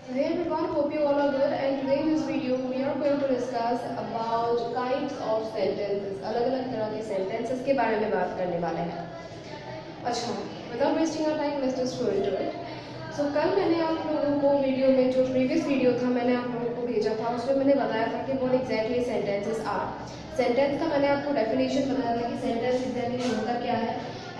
Hey everyone, hope you all are good, and today in this video we are going to discuss about kinds of sentences. अलग अलग तरह के sentences के बारे में बात करने वाले हैं. अच्छा, without wasting our time, let's just go into it. So कल मैंने आप लोगों को वीडियो में जो previous वीडियो था मैंने आप लोगों को भेजा था, उसमें मैंने बताया था कि what exactly sentences are. Sentence का मैंने आपको डेफिनेशन बताया था कि सेंटेंस एग्जैक्टली होता क्या है,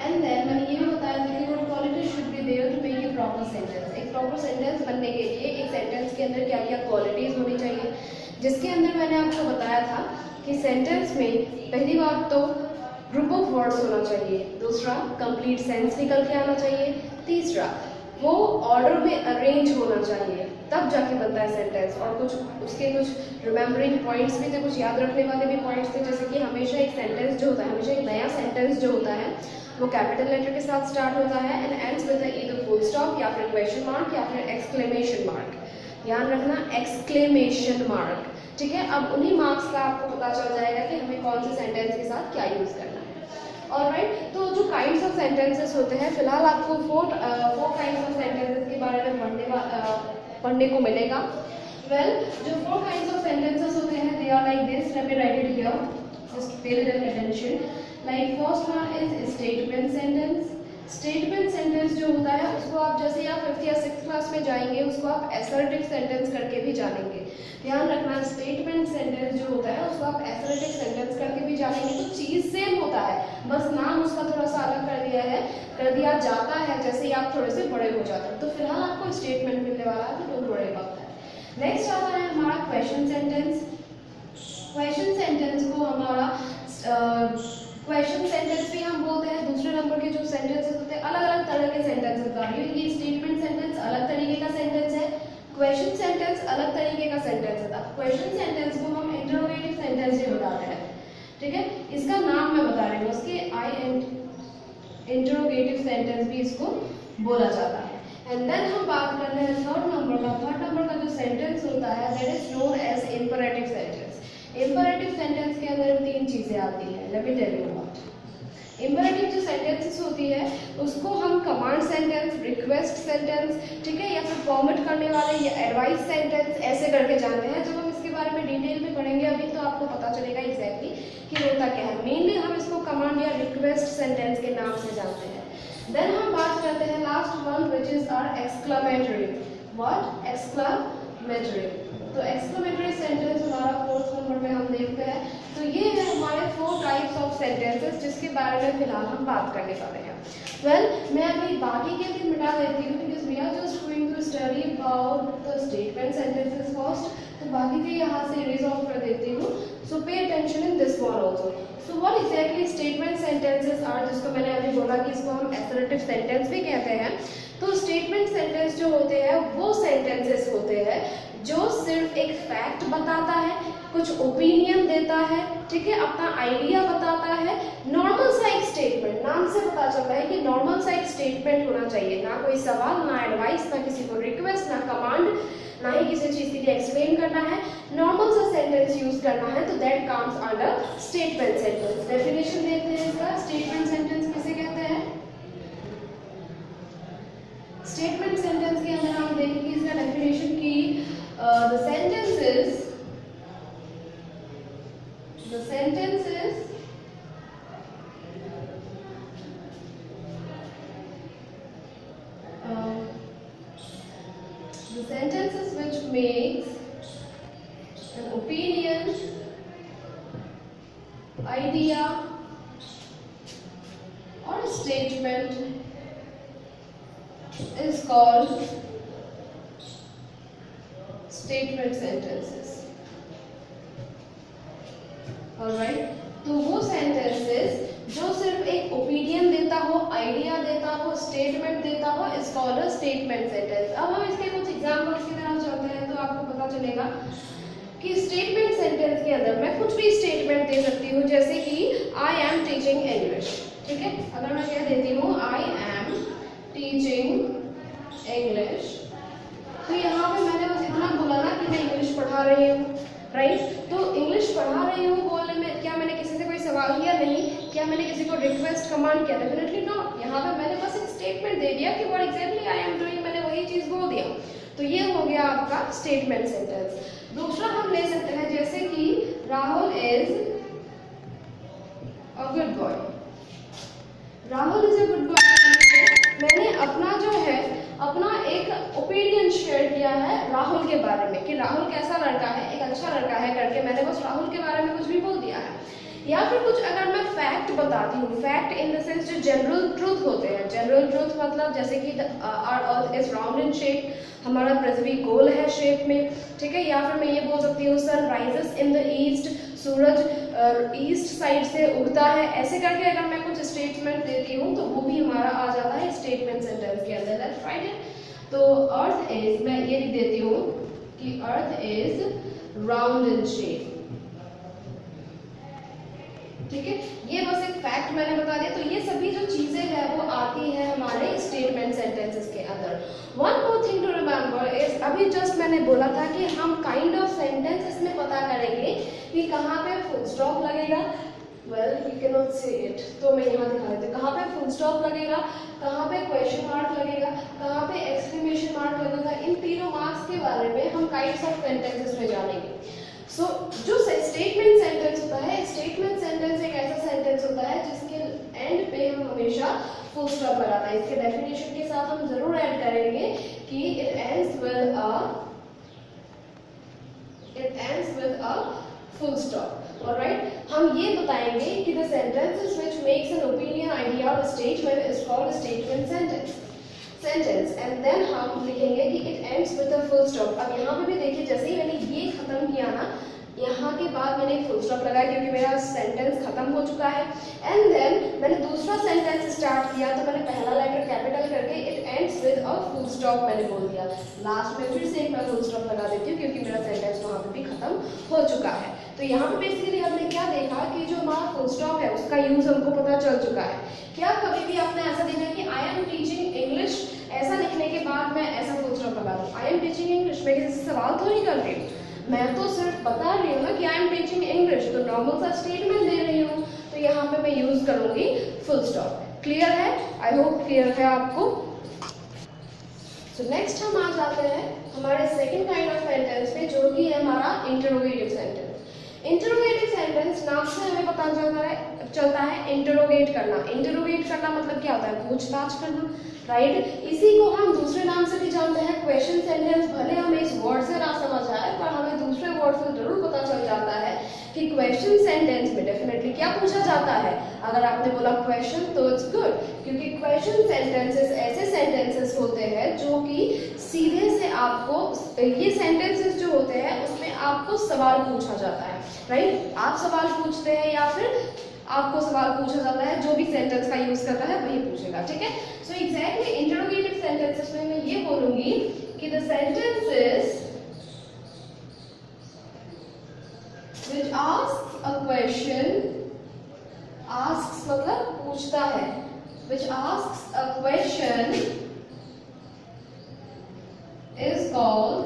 एंड देन मैंने ये भी बताया था कि what qualities should be there to make a proper sentence. एक प्रॉपर सेंटेंस बनने के लिए एक सेंटेंस के अंदर क्या क्या क्वालिटीज़ होनी चाहिए, जिसके अंदर मैंने आपको बताया था कि सेंटेंस में पहली बात तो ग्रुप ऑफ वर्ड्स होना चाहिए, दूसरा कंप्लीट सेंस निकल के आना चाहिए, तीसरा वो ऑर्डर में अरेंज होना चाहिए, तब जाके बनता है सेंटेंस. और कुछ उसके कुछ रिमेम्बरिंग पॉइंट्स भी थे, कुछ याद रखने वाले भी पॉइंट्स थे, जैसे कि हमेशा एक सेंटेंस जो होता है, हमेशा एक नया सेंटेंस जो होता है वो कैपिटल लेटर के साथ स्टार्ट होता है and ends with either full stop या फिर क्वेश्चन मार्क या फिर एक्सक्लेमेशन मार्क. ध्यान रखना, एक्सक्लेमेशन मार्क. ठीक है, अब उन्हीं मार्क्स का आपको पता चल जाएगा कि हमें कौन से सेंटेंस के साथ क्या यूज़ करना है. ऑलराइट, तो जो काइंड्स ऑफ सेंटेंसेस होते हैं, फिलहाल आपको फोर काइंड्स ऑफ सेंटेंसेस के बारे में पढ़ने को मिलेगा. वेल, जो फोर काइंड्स ऑफ सेंटेंसेस होते हैं they are like this. Let me write it here, just pay attention. Like first one is statement sentence. Statement sentence जो होता है उसको आप जैसे आप 5th या 6th क्लास में जाएंगे उसको आप असर्टिव सेंटेंस करके भी जानेंगे. ध्यान रखना, स्टेटमेंट सेंटेंस जो होता है उसको आप असर्टिव सेंटेंस करके भी जानेंगे. तो चीज़ सेम होता है, बस नाम उसका थोड़ा सा अलग कर दिया जाता है जैसे ही आप थोड़े से बड़े हो जाते हैं. तो फिलहाल आपको स्टेटमेंट मिलने वाला है, तो don't worry about that. Next आता है हमारा क्वेश्चन सेंटेंस. क्वेश्चन सेंटेंस को हमारा क्वेश्चन सेंटेंस भी हम बोलते हैं. दूसरे नंबर के जो सेंटेंसेस होते हैं अलग अलग तरह के सेंटेंसेस होता है. ये स्टेटमेंट सेंटेंस अलग तरीके का सेंटेंस है, क्वेश्चन सेंटेंस अलग तरीके का सेंटेंस है. क्वेश्चन सेंटेंस को हम इंटरोगेटिव सेंटेंस भी बताते हैं. ठीक है, इसका नाम मैं बता रही हूँ, उसके इंटरोगेटिव सेंटेंस भी इसको बोला जाता है. एंड देन हम बात करते हैं थर्ड नंबर का जो सेंटेंस होता है that is known as imperative sentence. Imperative sentence के अंदर 3 चीजें आती हैं. Let me tell you what. Imperative जो सेंटेंसेस होती है उसको हम कमांड सेंटेंस, रिक्वेस्ट सेंटेंस, ठीक है, या फिर परमिट करने वाले या एडवाइस सेंटेंस ऐसे करके जानते हैं. जब हम इसके बारे में डिटेल में पढ़ेंगे अभी तो आपको पता चलेगा एग्जैक्टली कि होता क्या है. मेनली हम इसको कमांड या रिक्वेस्ट सेंटेंस के नाम से जानते हैं. देन हम बात करते हैं last one which is are exclamatory. What? Exclamatory. तो एक्सक्लेमेटरी सेंटेंस हमारा 4th नंबर में हम देखते हैं. तो ये है हमारे 4 टाइप्स ऑफ सेंटेंसेस जिसके बारे में फिलहाल हम बात करने वाले हैं. वेल, मैं अभी बाकी के भी मिटा देती हूँ because we are just going to study about the statement sentences first. तो बाकी के यहाँ से इरेज ऑफ कर देती हूँ. So pay attention in this one also. So what exactly statement sentences are, जिसको मैंने अभी बोला कि इसको हम असर्टिव सेंटेंस भी कहते हैं. तो स्टेटमेंट सेंटेंस जो होते हैं वो सेंटेंसेस होते हैं जो सिर्फ एक फैक्ट बताता है, कुछ ओपिनियन देता है, ठीक है, अपना आइडिया बताता है. नॉर्मल सा एक स्टेटमेंट, नाम से पता चलता है कि नॉर्मल सा एक स्टेटमेंट होना चाहिए. ना कोई सवाल, ना एडवाइस, ना किसी को रिक्वेस्ट, ना कमांड, ना ही किसी चीज़ के लिए एक्सप्लेन करना है. नॉर्मल सा सेंटेंस यूज करना है. तो that comes under statement sentence. Definition देखते हैं इसका. स्टेटमेंट सेंटेंस किसे कहते हैं? स्टेटमेंट सेंटेंस के अंदर हम देखेंगे इसका डेफिनेशन की the sentence is the sentences which makes an opinion, idea or a statement is called statement sentences. Alright, तो वो सेंटेंसेस जो सिर्फ एक ओपिनियन देता हो, आइडिया देता हो, स्टेटमेंट देता हो is called a statement sentence. अब हम इसके कुछ एग्जांपल्स की तरफ चलते हैं तो आपको पता चलेगा कि स्टेटमेंट सेंटेंस के अंदर मैं कुछ भी स्टेटमेंट दे सकती हूँ, जैसे कि आई एम टीचिंग इंग्लिश. ठीक है, अगर मैं कह देती हूँ आई एम टीचिंग इंग्लिश, तो यहाँ पे मैंने बस इतना बोला ना कि मैं इंग्लिश पढ़ा रही हूँ. राइट, तो इंग्लिश पढ़ा रही हूँ बोलने में क्या मैंने किसी से कोई सवाल किया? नहीं. क्या मैंने किसी को रिक्वेस्ट, कमांड किया? Definitely not. यहाँ पे मैंने बस एक स्टेटमेंट दे दिया कि what exactly I am doing, मैंने वही चीज़ बोल दिया. तो ये हो गया आपका स्टेटमेंट सेंटेंस। दूसरा हम ले सकते हैं जैसे कि Rahul is a good boy. Rahul is a good boy, मैंने अपना जो है अपना एक ओपिनियन शेयर किया है राहुल के बारे में कि राहुल कैसा लड़का है, एक अच्छा लड़का है करके मैंने बस राहुल के बारे में कुछ भी बोल दिया है। या फिर कुछ अगर मैं फैक्ट बताती हूँ, फैक्ट इन द सेंस जो जनरल ट्रूथ होते हैं, जनरल ट्रूथ मतलब जैसे कि our earth is round in shape, हमारा पृथ्वी गोल है शेप में, ठीक है। या फिर मैं ये बोल सकती हूँ sun rises in the east, सूरज ईस्ट साइड से उगता है, ऐसे करके अगर मैं कुछ स्टेटमेंट देती हूँ तो वो भी हमारा आ जाता है स्टेटमेंट सेंटेंस के अंदर। That's right. तो अर्थ इज, मैं ये लिख देती हूँ कि अर्थ इज राउंड इन शेप, ठीक है। ये बस एक फैक्ट मैंने बता दिया। तो ये सभी जो चीजें हैं वो आती है हमारे स्टेटमेंट सेंटेंसेस के अंदर। One more thing to remember is, अभी जस्ट मैंने बोला था कि हम काइंड ऑफ सेंटेंस इसमें पता करेंगे कि कहाँ पे फुल स्टॉप लगेगा। वेल यू कैन नॉट से इट, तो मैं यहाँ दिखा देती हूँ कहाँ पे फुल स्टॉप लगेगा, कहाँ पे क्वेश्चन मार्क लगेगा, कहाँ पे एक्सक्लेमेशन मार्क लगेगा। इन तीनों मार्क्स के बारे में हम काइंड्स ऑफ सेंटेंसेस में जानेंगे। सो जो स्टेटमेंट सेंटेंस होता है, स्टेटमेंट सेंटेंस एक ऐसा सेंटेंस होता है जिसके एंड पे हम हमेशा फुल स्टॉप लगाते हैं। इसके डेफिनेशन के साथ हम जरूर ऐड करेंगे कि it ends with a full stop. Alright, हम ये बताएंगे कि the sentences which makes an opinion, idea और statement is called statement sentence and then हम लिखेंगे कि it ends with a full stop. अब यहाँ पे भी देखिए, जैसे ही मैंने ये खत्म किया ना, यहाँ के बाद मैंने एक फुल स्टॉप लगाया क्योंकि मेरा सेंटेंस खत्म हो चुका है। एंड देन मैंने दूसरा सेंटेंस स्टार्ट किया तो मैंने पहला लेटर कैपिटल करके it ends with a full stop मैंने बोल दिया। लास्ट में फिर से एक मैं फुल स्टॉप लगा देती हूँ क्योंकि मेरा सेंटेंस वहाँ पे भी खत्म हो चुका है। तो यहाँ पे बेसिकली हमने क्या देखा कि जो हमारा फुल स्टॉप है उसका यूज हमको पता चल चुका है। क्या कभी भी आपने ऐसा देखा कि आई एम टीचिंग इंग्लिश, ऐसा लिखने के बाद मैं ऐसा फुल स्टॉप लगा दूँ? आई एम टीचिंग इंग्लिश, मैं किसी से सवाल तो नहीं कर रही हूँ, मैं तो सिर्फ बता रही हूँ ना कि आई एम टीचिंग इंग्लिश, तो नॉर्मल सा स्टेटमेंट दे रही हूँ, तो यहाँ पे मैं यूज करूंगी फुल स्टॉप। क्लियर है? आई होप क्लियर है आपको। सो नेक्स्ट हम आ जाते हैं हमारे सेकंड काइंड ऑफ सेंटेंस पे, जो कि है हमारा इंटरोगेटिव सेंटेंस। इंटरोगेटिव सेंटेंस नाम से हमें पता चलता है इंटरोगेट करना। इंटरोगेट करना मतलब क्या होता है? पूछताछ करना, राइट। इसी को हम दूसरे नाम से भी जानते हैं क्वेश्चन सेंटेंस। भले हमें इस वर्ड से ना समझ आए पर हमें दूसरे वर्ड से जरूर पता चल जाता है कि क्वेश्चन सेंटेंस में डेफिनेटली क्या पूछा जाता है। अगर आपने बोला क्वेश्चन तो इट्स गुड, क्योंकि क्वेश्चन सेंटेंसेस ऐसे सेंटेंसेस होते हैं जो कि सीधे से आपको, ये सेंटेंसेस जो होते हैं उसमें आपको सवाल पूछा जाता है, राइट। आप सवाल पूछते हैं या फिर आपको सवाल पूछा जाता है, जो भी सेंटेंस का यूज करता है वही पूछेगा, ठीक है। सो एग्जैक्टली इंटरोगेटिव सेंटेंसेस में मैं ये बोलूंगी कि the sentences which asks a question, asks मतलब पूछता है, which asks a question is called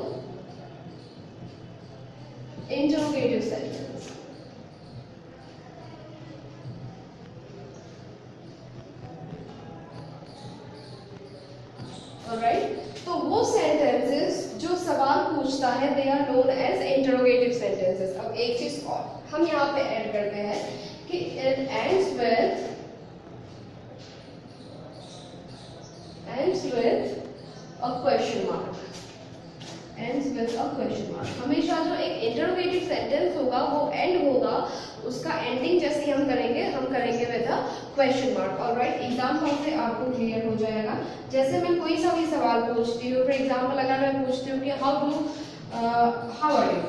interrogative sentence. Alright, तो वो सेंटेंसेस जो सवाल पूछता है they are known as interrogative sentences। अब एक चीज और हम यहाँ पे ऐड करते हैं कि it ends with a question mark, ends with a question mark। हमेशा जो एक इंटरोगेटिव सेंटेंस होगा वो एंड होगा, उसका एंडिंग जैसे ही हम करेंगे with a question mark. Alright, example से आपको क्लियर हो जाएगा। जैसे मैं कोई सा भी सवाल पूछती हूँ, फॉर एग्जांपल अगर मैं पूछती हूँ कि हाउ आर यू,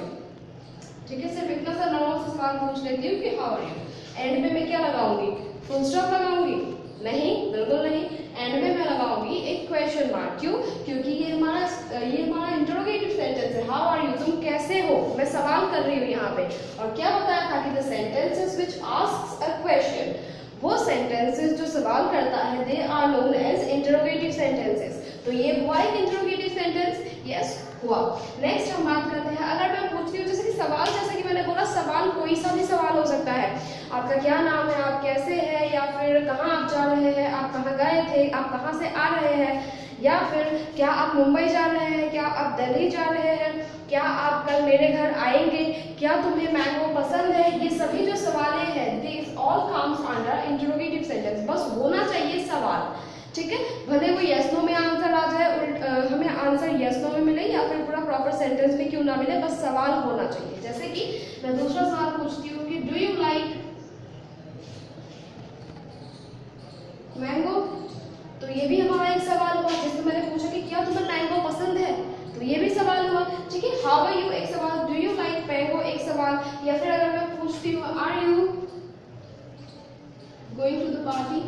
ठीक है, सिर्फ इतना सा नॉर्मल सा सवाल पूछ लेती हूँ कि हाउ आर यू, एंड में मैं क्या लगाऊंगी? फुल स्टॉप लगाऊंगी? नहीं, बिल्कुल नहीं। एंड में मैं लगाऊंगी एक क्वेश्चन मार्क। क्यों? क्योंकि ये हमारा इंटरोगेटिव सेंटेंस है। हाउ आर यू, तुम कैसे हो, मैं सवाल कर रही हूँ यहाँ पे। और क्या बताया था कि the sentences which asks a question, वो सेंटेंसेस जो सवाल करता है they are known as interrogative sentences. तो ये हुआ एक इंटरोगेटिव सेंटेंस, यस हुआ। नेक्स्ट हम बात करते हैं, अगर मैं पूछती हूँ जैसे कि सवाल, जैसे कि मैंने बोला सवाल कोई सा भी सवाल हो सकता है। आपका क्या नाम है, आप कैसे हैं, या फिर कहाँ आप जा रहे हैं, आप कहाँ गए थे, आप कहाँ से आ रहे हैं, या फिर क्या आप मुंबई जा रहे हैं, क्या आप दिल्ली जा रहे हैं, क्या आप कल मेरे घर आएंगे, क्या तुम्हें मैंगो पसंद है, ये सभी जो सवाल हैं this all comes under interrogative sentence. बस होना चाहिए सवाल, ठीक है, भले वो यस नो में आंसर आ जाए और हमें आंसर यस नो में मिले या फिर पूरा प्रॉपर सेंटेंस में क्यों ना मिले, बस सवाल होना चाहिए। जैसे कि मैं दूसरा सवाल पूछती हूँ कि डू यू लाइक मैंगो, तो ये भी हमारा एक सवाल हुआ। जैसे मैंने पूछा कि क्या तुम्हें मैंगो पसंद है, तो ये भी सवाल हुआ, ठीक है। हाउ आर यू एक सवाल, डू यू लाइक मैंगो एक सवाल, या फिर अगर मैं पूछती हूँ are you going to the party,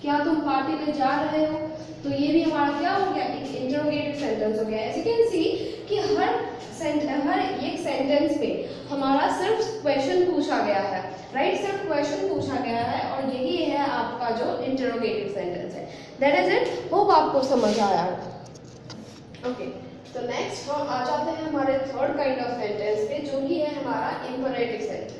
क्या तुम पार्टी में जा रहे हो, तो ये भी हमारा क्या हो गया, एक इंटरोगेटिव सेंटेंस हो गया। एज यू कैन सी कि हर एक सेंटेंस में हमारा सिर्फ क्वेश्चन पूछा गया है, राइट, सिर्फ क्वेश्चन पूछा गया है और यही है आपका जो इंटरोगेटिव सेंटेंस है। दैट इज इट, होप आपको समझ आया। ओके, तो नेक्स्ट हम आ जाते हैं हमारे थर्ड काइंड ऑफ सेंटेंस पे, जो कि है हमारा इंपरेटिव सेंटेंस।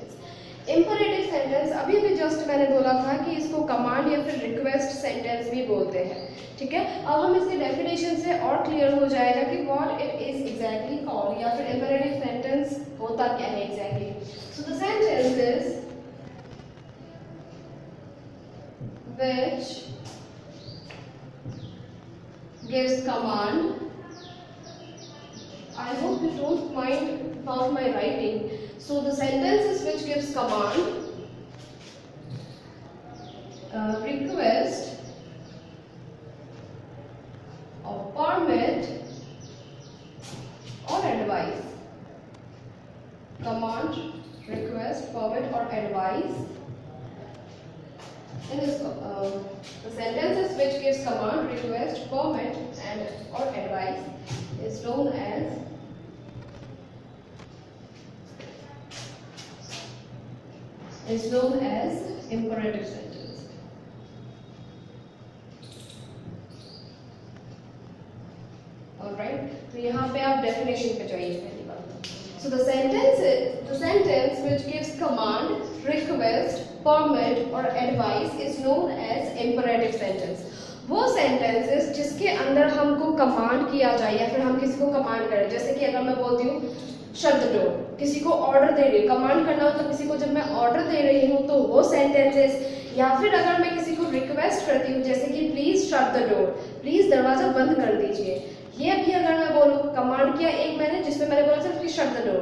इंपरेटिव सेंटेंस अभी भी जस्ट मैंने बोला था कि इसको कमांड या फिर रिक्वेस्ट सेंटेंस भी बोलते हैं, ठीक है। अब हम इसके डेफिनेशन से और क्लियर हो जाएगा कि what it is exactly called, या फिर इंपरेटिव सेंटेंस होता क्या है exactly. So the sentence is which gives command. I hope you don't mind about my writing. So the sentence is which gives command, request, or permit, or advice. Command, request, permit, or advice. In this, the sentences which gives command, request, permit, and or advice is known as imperative sentence. Alright, तो यहाँ पे आप definition पे जाइए पहली बात। So the sentence which gives command, request, permit or advice is known as imperative sentence. वो sentences जिसके अंदर हमको कमांड किया जाए या फिर हम किसी को कमांड करें, जैसे कि अगर मैं बोलती हूँ शट द डोर, किसी को ऑर्डर दे रही हूँ, कमांड करना हो तो किसी को जब मैं ऑर्डर दे रही हूँ तो वो सेंटेंसेस, या फिर अगर मैं किसी को रिक्वेस्ट करती हूँ जैसे कि please shut the door, please दरवाजा बंद कर दीजिए, ये भी अगर मैं बोलूँ कमांड किया एक मैंने जिसमें मैंने बोला सिर्फ प्लीज शट द डोर,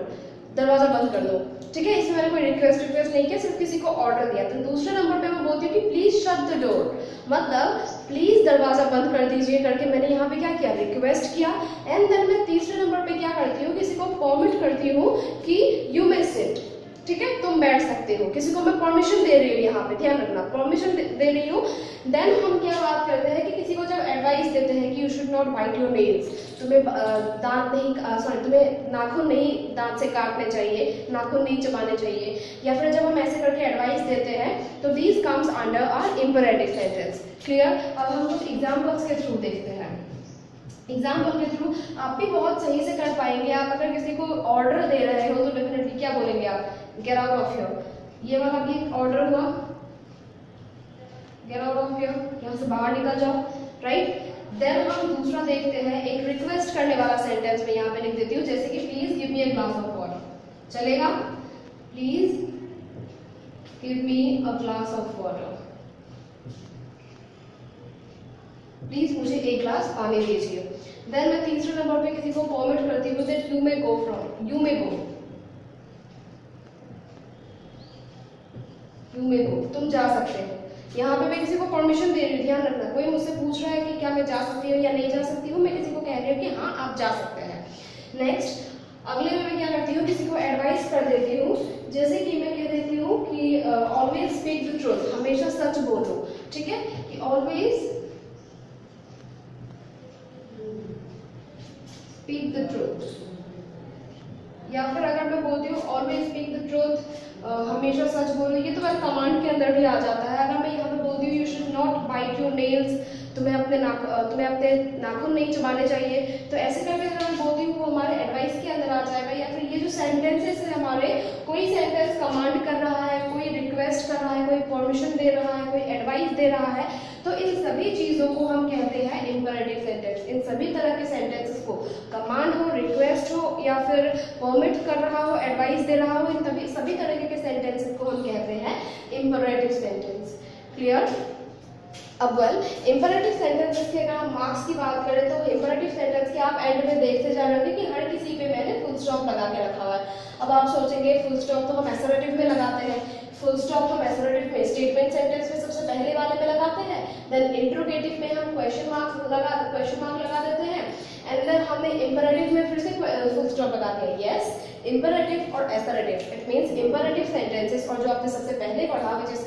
दरवाजा बंद कर दो, ठीक है, इसमें मैंने कोई रिक्वेस्ट नहीं किया, सिर्फ किसी को ऑर्डर दिया। तो दूसरे नंबर पे मैं बोलती हूँ कि प्लीज शट द डोर, मतलब प्लीज दरवाजा बंद कर दीजिए करके मैंने यहाँ पे क्या किया, रिक्वेस्ट किया। एंड देन मैं तीसरे नंबर पे क्या करती हूँ, किसी को परमिट करती हूँ कि यू मे सिट, ठीक है, तुम बैठ सकते हो, किसी को मैं परमिशन दे रही हूँ, यहाँ पे ध्यान रखना परमिशन दे रही हूँ। देन हम क्या बात करते हैं कि किसी को जब एडवाइस देते हैं कि you should not bite your nails, तुम्हें दांत नहीं तुम्हें नाखून नहीं दांत से काटने चाहिए, नाखून नहीं चबाने चाहिए, या फिर जब हम ऐसे करके एडवाइस देते हैं तो these comes under our imperative sentence. Clear. अब हम कुछ एग्जाम्पल्स के थ्रू देखते हैं। एग्जाम्पल के थ्रू आप भी बहुत सही से कर पाएंगे। आप अगर किसी को ऑर्डर दे रहे हो तो डेफिनेटली क्या बोलेंगे आप, गेट आउट ऑफ हियर, ये वाला भी ऑर्डर हुआ, गेट आउट ऑफ हियर, यहाँ से बाहर निकल जाओ, राइट। देन हम दूसरा देखते हैं, एक रिक्वेस्ट करने वाला सेंटेंस में यहाँ पे लिख देती हूँ, जैसे कि please give me a glass of water, चलेगा, please give me a glass of water, please मुझे एक ग्लास पानी दीजिए। देन मैं तीसरे नंबर पे किसी को परमिट करती हूँ that you may go from, you may go, you may go, तुम जा सकते हो। यहाँ पे मैं किसी को परमिशन दे रही हूँ, ध्यान रखना, कोई मुझसे पूछ रहा है कि क्या मैं जा सकती हूँ या नहीं जा सकती हूँ, मैं किसी को कह रही हूँ कि हाँ आप जा सकते हैं। नेक्स्ट अगले में मैं क्या करती हूँ, किसी को एडवाइस कर देती हूँ, जैसे कि मैं कह देती हूँ कि ऑलवेज स्पीक द ट्रूथ, हमेशा सच बोलो, ठीक है, कि ऑलवेज स्पीक द ट्रूथ। या फिर अगर मैं बोलती हूँ ऑलवेज स्पीक द ट्रूथ, हमेशा सच बोलो, ये तो मेरे कमांड के अंदर भी आ जाता है। अगर मैं यहाँ पे बोलती हूँ you should not bite your nails, तुम्हें अपने नाखून नहीं चबाने चाहिए, तो ऐसे करके अगर मैं बोलती हूँ वो हमारे एडवाइस के अंदर आ जाएगा। या फिर ये जो सेंटेंसेस है हमारे, कोई सेंटेंस कमांड कर रहा है, कोई रिक्वेस्ट कर रहा है, कोई परमिशन दे रहा है, कोई एडवाइस दे रहा है, तो इन सभी चीज़ों को हम कहते हैं इम्परेटिव सेंटेंस। इन सभी तरह के सेंटेंसेस को, कमांड हो, रिक्वेस्ट हो या फिर परमिट कर रहा हो, एडवाइस दे रहा हो, इन सभी तरह के सेंटेंसेस को हम कहते हैं इम्परेटिव सेंटेंस। क्लियर? अब वेल, इम्परेटिव सेंटेंसेस के अगर हम मार्क्स की बात करें तो इम्परेटिव सेंटेंस के आप एंड में देखते जा रहे होंगे कि हर किसी पे मैंने फुल स्टॉप लगा के रखा हुआ है। अब आप सोचेंगे फुल स्टॉप तो हम एसरेटिव में लगाते हैं, फुल स्टॉप हम एसरेटिव में स्टेटमेंट सेंटेंस में सबसे पहले वाले में लगाते हैं, देन इंट्रोगेटिव में हम क्वेश्चन मार्क लगा देते हैं, एंड देन हमने इम्परेटिव में फिर से फुल स्टॉप लगा दिया। यस, इम्परेटिव और assertive, it means imperative sentences और जो आपने सबसे पहले पढ़ा विच इज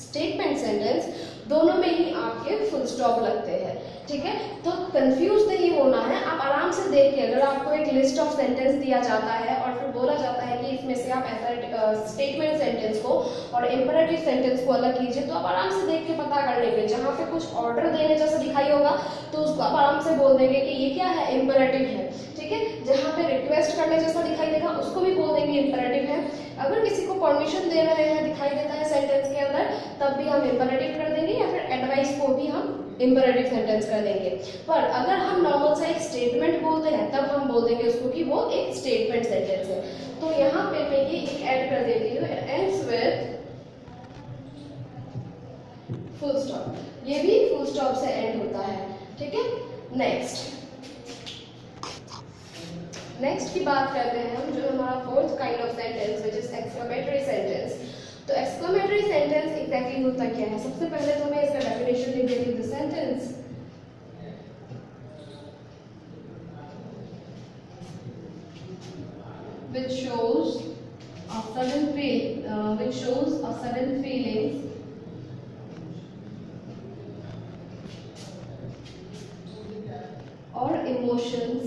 स्टेटमेंट सेंटेंस, दोनों में ही आपके फुल स्टॉप लगते हैं। ठीक है, तो कंफ्यूज नहीं होना है, आप आराम से देख के, अगर आपको एक लिस्ट ऑफ सेंटेंस दिया जाता है और फिर बोला जाता है कि इसमें से आप स्टेटमेंट सेंटेंस को और इम्परेटिव सेंटेंस को अलग कीजिए, तो आप आराम से देख के पता कर लेंगे। जहाँ पे कुछ ऑर्डर देने जैसा दिखाई होगा तो उसको आप आराम से बोल देंगे कि ये क्या है, इम्परेटिव है। ठीक है, जहाँ पे रिक्वेस्ट करने जैसा दिखाई देगा उसको भी बोल देंगे इम्परेटिव है। अगर किसी को परमिशन दे रहे हैं दिखाई देता है सेंटेंस के अंदर, तब भी हम इम्परेटिव कर देंगे, या फिर एडवाइस को भी हम इम्परेटिव सेंटेंस कर देंगे। पर अगर हम नॉर्मल सा एक स्टेटमेंट बोलते हैं तब हम बोल देंगे उसको कि वो एक स्टेटमेंट सेंटेंस है। तो यहाँ पे मैं ये एक ऐड कर देती हूँ, it ends with full stop, ये भी फुल स्टॉप से एंड होता है। ठीक है, नेक्स्ट की बात करते हैं हम, जो हमारा fourth kind of sentence which is exclamatory sentence. तो एक्सक्लेमेटरी सेंटेंस एग्जैक्टली होता क्या है? सबसे पहले तो मैं इसका डेफिनेशन लिख देती हूँ। The sentence which shows a sudden feelings or emotions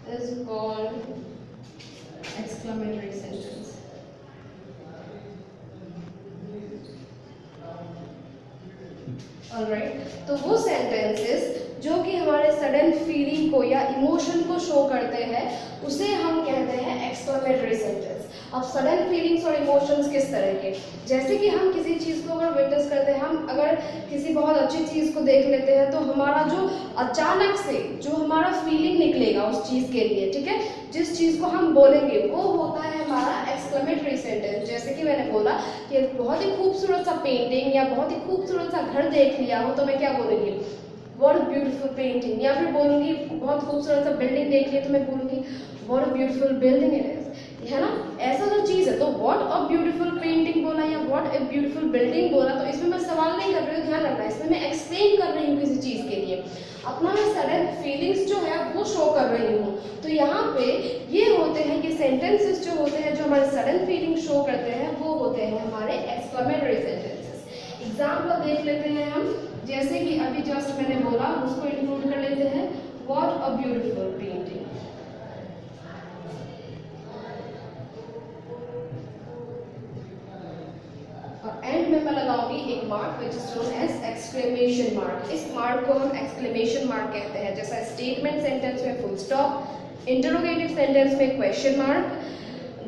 is called exclamatory sentence. Alright, तो वो सेंटेंसेस जो कि हमारे सडन फीलिंग को या इमोशन को शो करते हैं उसे हम कहते हैं एक्सक्लेमेटरी सेंटेंस। अब सडन फीलिंग्स और इमोशंस किस तरह के, जैसे कि हम किसी चीज़ को अगर विटनेस करते हैं, हम अगर किसी बहुत अच्छी चीज़ को देख लेते हैं तो हमारा जो अचानक से जो हमारा फीलिंग निकलेगा उस चीज़ के लिए, ठीक है, जिस चीज़ को हम बोलेंगे वो होता है हमारा एक्सक्लेमेटरी सेंटेंस। जैसे कि मैंने बोला कि बहुत ही खूबसूरत सा पेंटिंग या बहुत ही खूबसूरत सा घर देख लिया हो तो मैं क्या बोलूँगी, व्हाट अ ब्यूटीफुल पेंटिंग, या फिर बोलूँगी बहुत खूबसूरत सा बिल्डिंग देख लिया तो मैं बोलूँगी what a beautiful building it is, है ना, ऐसा जो चीज़ है। तो व्हाट अ ब्यूटीफुल पेंटिंग बोला या व्हाट अ ब्यूटीफुल बिल्डिंग बोला, तो इसमें मैं सवाल नहीं कर रही हूँ, ध्यान रखना, इसमें मैं एक्सप्लेन कर रही हूँ किसी चीज़ के लिए, अपना मैं सडन फीलिंग्स जो है वो शो कर रही हूँ। तो यहाँ पे ये होते हैं कि सेंटेंसेस जो होते हैं जो हमारे सडन फीलिंग शो करते हैं वो होते हैं हमारे एक्सक्लेमेटरी सेंटेंसेस। एग्जाम्पल देख लेते हैं हम, जैसे कि अभी जस्ट मैंने बोला उसको इंक्लूड कर लेते हैं, व्हाट अ ब्यूटीफुल पेंटिंग। और एंड में मैं लगाऊंगी एक mark which is known as exclamation mark. इस मार्क को हम एक्सक्लेमेशन मार्क कहते हैं। जैसा स्टेटमेंट सेंटेंस में फुल स्टॉप, इंटरोगेटिव सेंटेंस में question mark,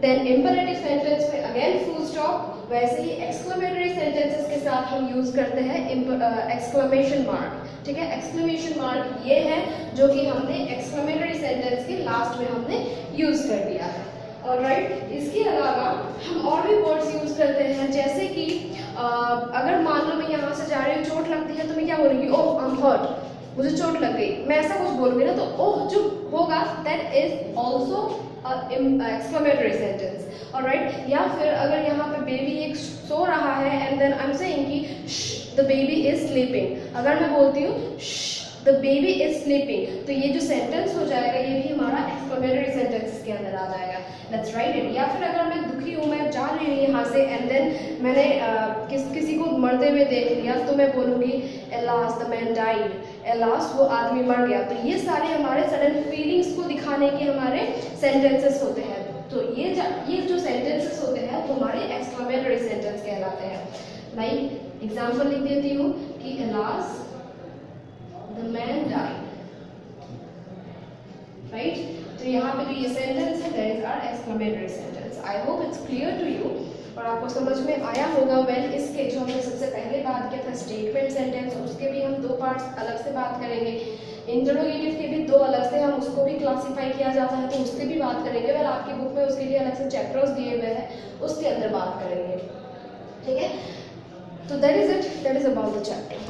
then imperative sentence में अगेन फुल स्टॉप, वैसे ही एक्सक्लेमेटरी सेंटेंसेस के साथ हम यूज करते हैं एक्सक्लेमेशन मार्क। ठीक है, एक्सक्लेमेशन मार्क ये है जो कि हमने एक्सक्लेमेटरी सेंटेंस के लास्ट में हमने यूज कर दिया है। ऑलराइट, इसके अलावा हम और भी वर्ड्स यूज करते हैं, जैसे कि अगर मान लो मैं यहाँ से जा रही हूँ, चोट लगती है तो मैं क्या बोलूँगी, ओह आई एम हर्ट, मुझे चोट लग गई, मैं ऐसा कुछ बोलूँगी ना, तो ओह जो होगा that is also exclamatory sentence. Alright, या फिर अगर यहाँ पे बेबी एक सो रहा है and then I am saying कि द बेबी इज स्लीपिंग, अगर मैं बोलती हूँ द बेबी इज स्लीपिंग, तो ये जो सेंटेंस हो जाएगा ये भी हमारा एक्सक्लेमेटरी सेंटेंस के अंदर आ जाएगा। Let's write it. या फिर अगर मैं दुखी हूँ, मैं जा रही हूँ यहाँ से एंड देन मैंने किसी को मरते हुए देख लिया, तो मैं बोलूँगी alas the man died, alas वो आदमी मर गया। तो ये सारे हमारे सडन फीलिंग्स को दिखाने के हमारे सेंटेंसेस होते हैं। तो ये जो सेंटेंसेस होते हैं वो हमारे एक्सक्लेमेटरी सेंटेंस कहलाते हैं। लाइक एग्जाम्पल लिख देती हूँ कि alas the man died, right. तो यहाँ यहाँ पे जो ये सेंटेंस है that is our exclamatory sentence. I hope it's clear to you और आपको समझ में आया होगा। वेल इसके जो हमने सबसे पहले बात किया था स्टेटमेंट सेंटेंस, उसके भी हम दो पार्ट्स अलग से बात करेंगे। इंटरोगेटिव के भी दो अलग से हम उसको भी क्लासीफाई किया जाता है तो उससे भी बात करेंगे। वेल आपकी बुक में उसके लिए अलग से चैप्टर्स दिए हुए हैं, उसके अंदर बात करेंगे, ठीक है। तो that is it, that is about the chapter.